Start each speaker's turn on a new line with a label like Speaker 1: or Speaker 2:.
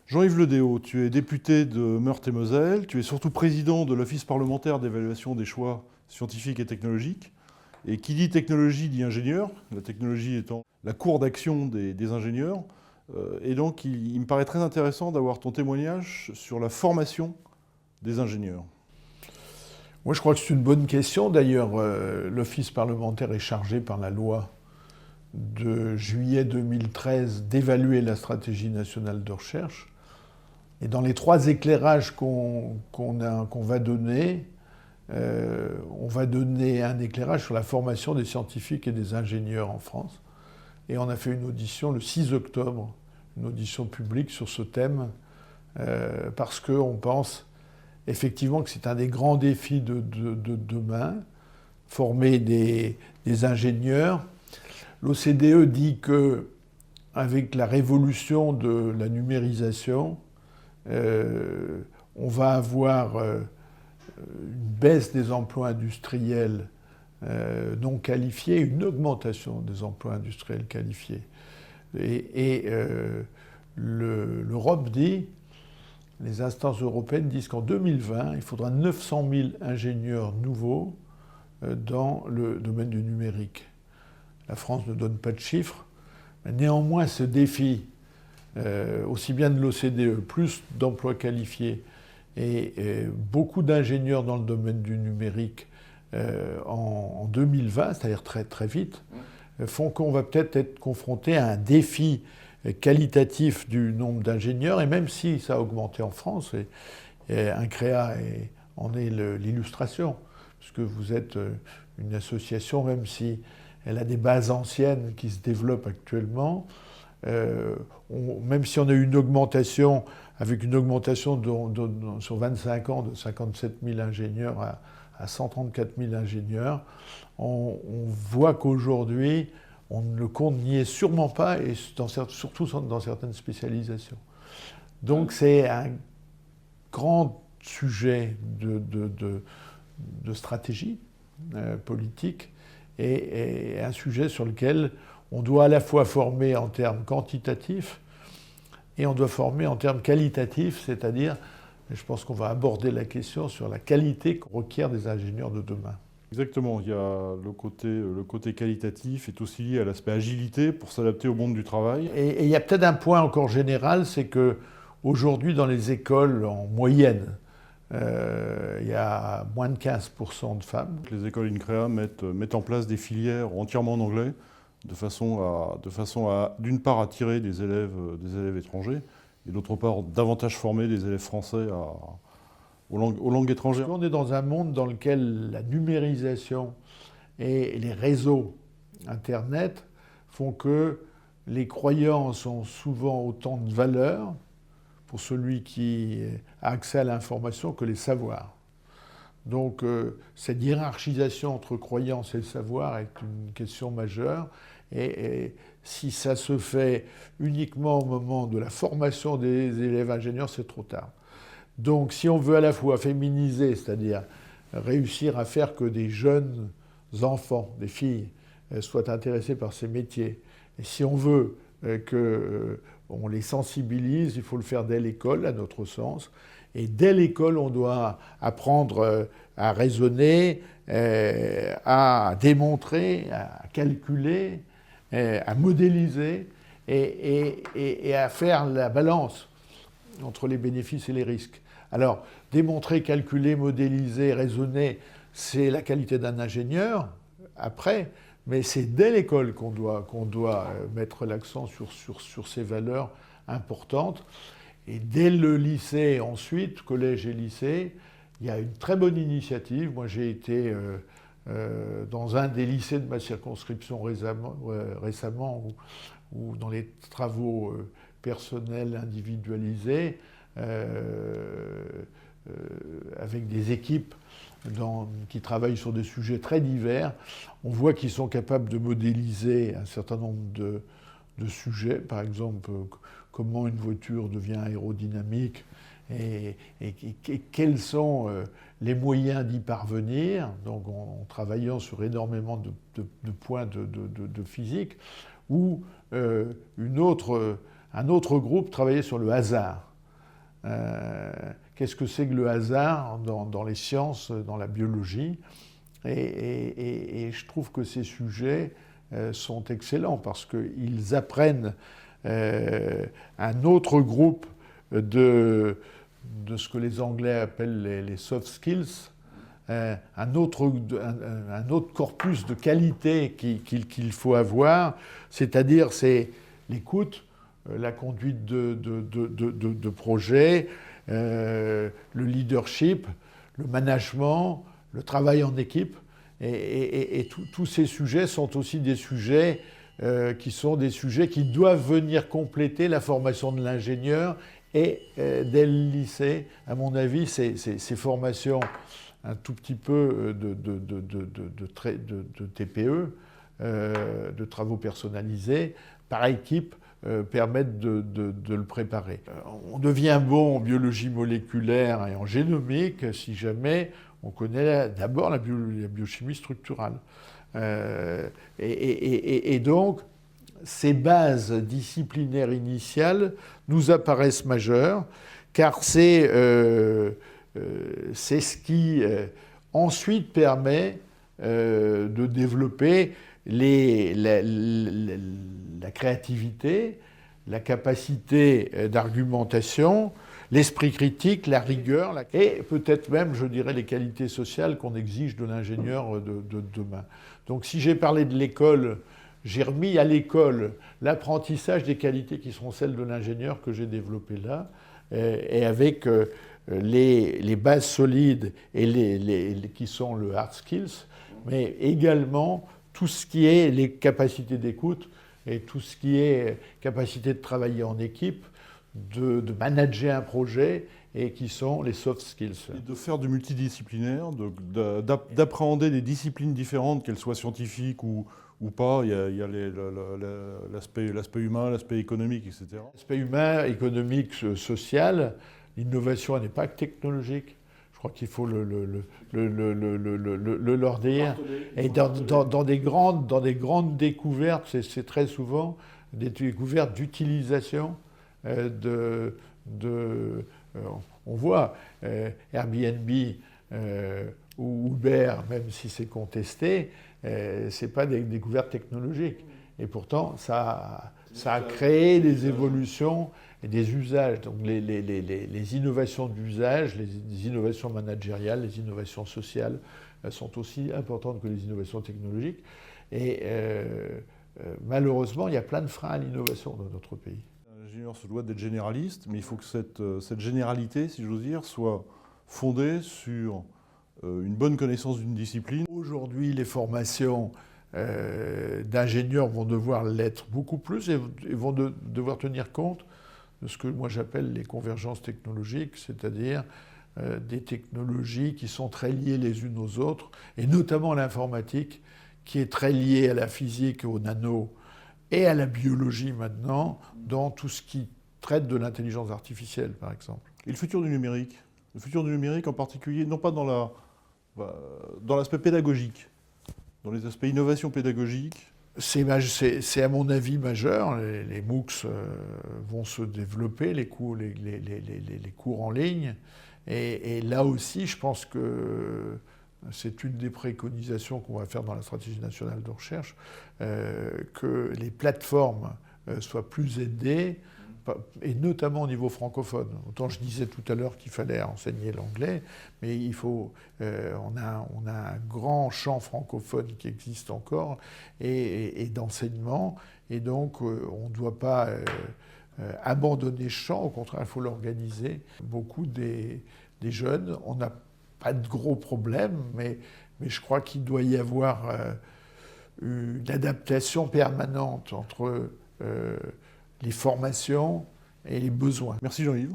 Speaker 1: Jean-Yves Le Déaut, tu es député de Meurthe-et-Moselle, tu es surtout président de l'Office parlementaire d'évaluation des choix scientifiques et technologiques. Et qui dit technologie dit ingénieur, la technologie étant la cour d'action des ingénieurs. Et donc il me paraît très intéressant d'avoir ton témoignage sur la formation des ingénieurs.
Speaker 2: Moi, je crois que c'est une bonne question. D'ailleurs, l'Office parlementaire est chargé par la loi de juillet 2013 d'évaluer la stratégie nationale de recherche. Et dans les trois éclairages qu'on va donner, on va donner un éclairage sur la formation des scientifiques et des ingénieurs en France. Et on a fait une audition le 6 octobre, une audition publique sur ce thème, parce qu'on pense effectivement que c'est un des grands défis de demain, former des ingénieurs. L'OCDE dit qu'avec la révolution de la numérisation, on va avoir une baisse des emplois industriels non qualifiés, une augmentation des emplois industriels qualifiés. Et l'Europe dit, les instances européennes disent qu'en 2020, il faudra 900 000 ingénieurs nouveaux dans le domaine du numérique. La France ne donne pas de chiffres, mais néanmoins ce défi, aussi bien de l'OCDE, plus d'emplois qualifiés et beaucoup d'ingénieurs dans le domaine du numérique en 2020, c'est-à-dire très, très vite, font qu'on va peut-être être confronté à un défi qualitatif du nombre d'ingénieurs, et même si ça a augmenté en France, et INCREA en est l'illustration, parce que vous êtes une association, même si elle a des bases anciennes qui se développent actuellement, même si on a eu une augmentation, avec une augmentation sur 25 ans de 57 000 ingénieurs à 134 000 ingénieurs, on voit qu'aujourd'hui, on ne le compte n'y est sûrement pas, et surtout dans certaines spécialisations. Donc c'est un grand sujet de stratégie politique, et un sujet sur lequel on doit à la fois former en termes quantitatifs et on doit former en termes qualitatifs, c'est-à-dire, je pense qu'on va aborder la question sur la qualité qu'on requiert des ingénieurs de demain.
Speaker 1: Exactement, il y a le côté qualitatif est aussi lié à l'aspect agilité pour s'adapter au monde du travail.
Speaker 2: Et il y a peut-être un point encore général, c'est qu'aujourd'hui dans les écoles en moyenne, il y a moins de 15% de femmes.
Speaker 1: Les écoles INCREA mettent en place des filières entièrement en anglais, de façon à d'une part, attirer des élèves étrangers, et d'autre part, davantage former des élèves français aux langues étrangères.
Speaker 2: On est dans un monde dans lequel la numérisation et les réseaux Internet font que les croyances ont souvent autant de valeur pour celui qui a accès à l'information que les savoirs. Donc cette hiérarchisation entre croyances et le savoir est une question majeure. Et si ça se fait uniquement au moment de la formation des élèves ingénieurs, c'est trop tard. Donc si on veut à la fois féminiser, c'est-à-dire réussir à faire que des jeunes enfants, des filles, soient intéressés par ces métiers, et si on veut qu'on les sensibilise, il faut le faire dès l'école, à notre sens. Et dès l'école, on doit apprendre à raisonner, à démontrer, à calculer, à modéliser et à faire la balance entre les bénéfices et les risques. Alors, démontrer, calculer, modéliser, raisonner, c'est la qualité d'un ingénieur, après, mais c'est dès l'école qu'on doit mettre l'accent sur ces valeurs importantes. Et dès le lycée, ensuite, collège et lycée, il y a une très bonne initiative. Moi, j'ai été dans un des lycées de ma circonscription récemment où dans les travaux personnels individualisés, avec des équipes qui travaillent sur des sujets très divers, on voit qu'ils sont capables de modéliser un certain nombre de sujets, par exemple comment une voiture devient aérodynamique et quels sont les moyens d'y parvenir, donc en travaillant sur énormément de points de physique, ou un autre groupe travaillait sur le hasard. Qu'est-ce que c'est que le hasard dans les sciences, dans la biologie? Et je trouve que ces sujets sont excellents parce qu'ils apprennent un autre groupe de ce que les Anglais appellent les soft skills, un autre corpus de qualités qu'il faut avoir, c'est-à-dire c'est l'écoute, la conduite de projets, le leadership, le management, le travail en équipe. Et tous ces sujets sont aussi des sujets qui doivent venir compléter la formation de l'ingénieur. Et dès le lycée, à mon avis, ces formations un tout petit peu de TPE, de travaux personnalisés, par équipe, permettent de le préparer. On devient bon en biologie moléculaire et en génomique si jamais on connaît d'abord la biochimie structurale. Et donc, ces bases disciplinaires initiales nous apparaissent majeures, car c'est ce qui ensuite permet de développer la créativité, la capacité d'argumentation, l'esprit critique, la rigueur, et peut-être même, je dirais, les qualités sociales qu'on exige de l'ingénieur de demain. Donc si j'ai parlé de l'école, j'ai remis à l'école l'apprentissage des qualités qui seront celles de l'ingénieur que j'ai développées là, et avec les bases solides et qui sont le hard skills, mais également tout ce qui est les capacités d'écoute et tout ce qui est capacité de travailler en équipe, de manager un projet, et qui sont les soft skills.
Speaker 1: Et de faire du multidisciplinaire, d'appréhender des disciplines différentes, qu'elles soient scientifiques ou pas. Il y a l'aspect humain, l'aspect économique, etc.
Speaker 2: L'aspect humain, économique, social, l'innovation n'est pas que technologique. Je crois qu'il faut le leur dire. Et dans des grandes découvertes, c'est très souvent des découvertes d'utilisation on voit Airbnb ou Uber, même si c'est contesté, c'est pas des découvertes technologiques. Et pourtant, ça a créé des évolutions et des usages. Donc les innovations d'usage, les innovations managériales, les innovations sociales sont aussi importantes que les innovations technologiques. Et malheureusement, il y a plein de freins à l'innovation dans notre pays.
Speaker 1: L'ingénieur se doit d'être généraliste, mais il faut que cette généralité, si j'ose dire, soit fondée sur une bonne connaissance d'une discipline.
Speaker 2: Aujourd'hui, les formations d'ingénieurs vont devoir l'être beaucoup plus et vont devoir tenir compte de ce que moi j'appelle les convergences technologiques, c'est-à-dire des technologies qui sont très liées les unes aux autres, et notamment l'informatique, qui est très liée à la physique, au nano, et à la biologie maintenant, dans tout ce qui traite de l'intelligence artificielle, par exemple.
Speaker 1: Et le futur du numérique? Le futur du numérique en particulier, non pas dans l'aspect pédagogique, dans les aspects innovation pédagogique.
Speaker 2: C'est à mon avis majeur. Les MOOCs vont se développer, les cours en ligne. Et là aussi, je pense que c'est une des préconisations qu'on va faire dans la stratégie nationale de recherche, que les plateformes soient plus aidées, et notamment au niveau francophone. Autant je disais tout à l'heure qu'il fallait enseigner l'anglais, mais on a un grand champ francophone qui existe encore, et d'enseignement, et donc on ne doit pas abandonner ce champ, au contraire, il faut l'organiser. Beaucoup des jeunes, on n'a pas de gros problèmes, mais je crois qu'il doit y avoir une adaptation permanente entre les formations et les besoins.
Speaker 1: Merci Jean-Yves.